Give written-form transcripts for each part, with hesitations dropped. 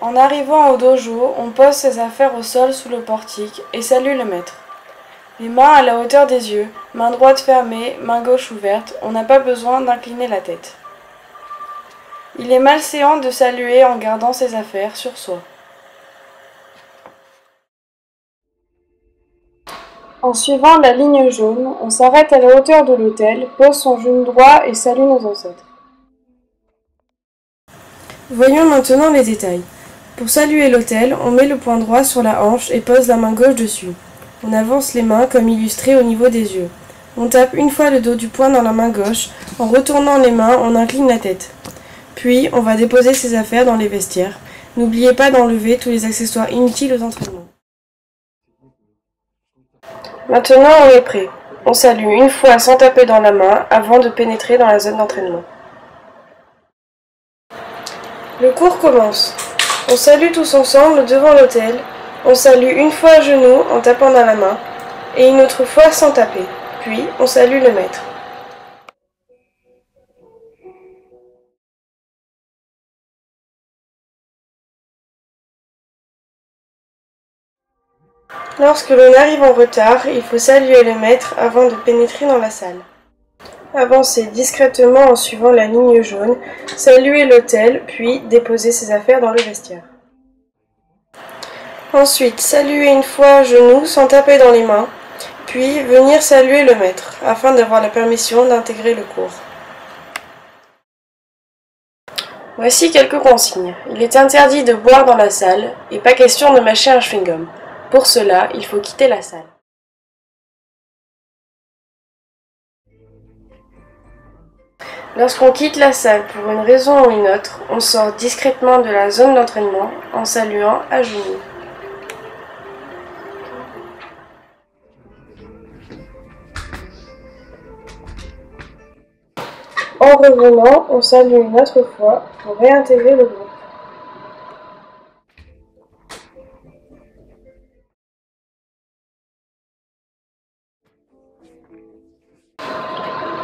En arrivant au dojo, on pose ses affaires au sol sous le portique et salue le maître. Les mains à la hauteur des yeux, main droite fermée, main gauche ouverte, on n'a pas besoin d'incliner la tête. Il est malséant de saluer en gardant ses affaires sur soi. En suivant la ligne jaune, on s'arrête à la hauteur de l'autel, pose son genou droit et salue nos ancêtres. Voyons maintenant les détails. Pour saluer l'autel, on met le poing droit sur la hanche et pose la main gauche dessus. On avance les mains comme illustré au niveau des yeux. On tape une fois le dos du poing dans la main gauche. En retournant les mains, on incline la tête. Puis, on va déposer ses affaires dans les vestiaires. N'oubliez pas d'enlever tous les accessoires inutiles aux entraînements. Maintenant, on est prêt. On salue une fois sans taper dans la main avant de pénétrer dans la zone d'entraînement. Le cours commence. On salue tous ensemble devant l'autel. On salue une fois à genoux en tapant dans la main et une autre fois sans taper. Puis, on salue le maître. Lorsque l'on arrive en retard, il faut saluer le maître avant de pénétrer dans la salle. Avancez discrètement en suivant la ligne jaune, saluer l'autel, puis déposer ses affaires dans le vestiaire. Ensuite, saluer une fois à genoux sans taper dans les mains, puis venir saluer le maître, afin d'avoir la permission d'intégrer le cours. Voici quelques consignes. Il est interdit de boire dans la salle, et pas question de mâcher un chewing-gum. Pour cela, il faut quitter la salle. Lorsqu'on quitte la salle pour une raison ou une autre, on sort discrètement de la zone d'entraînement en saluant à genoux. En revenant, on salue une autre fois pour réintégrer le groupe.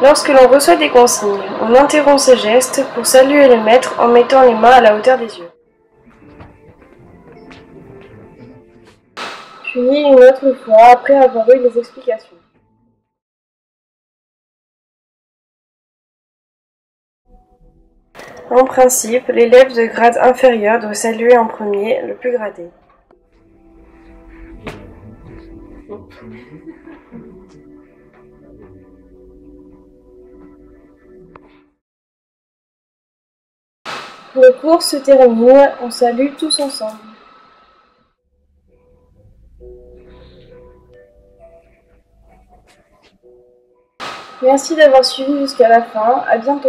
Lorsque l'on reçoit des consignes, on interrompt ses gestes pour saluer le maître en mettant les mains à la hauteur des yeux. Puis une autre fois après avoir eu les explications. En principe, l'élève de grade inférieur doit saluer en premier le plus gradé. Le cours se termine, on salue tous ensemble. Merci d'avoir suivi jusqu'à la fin, à bientôt.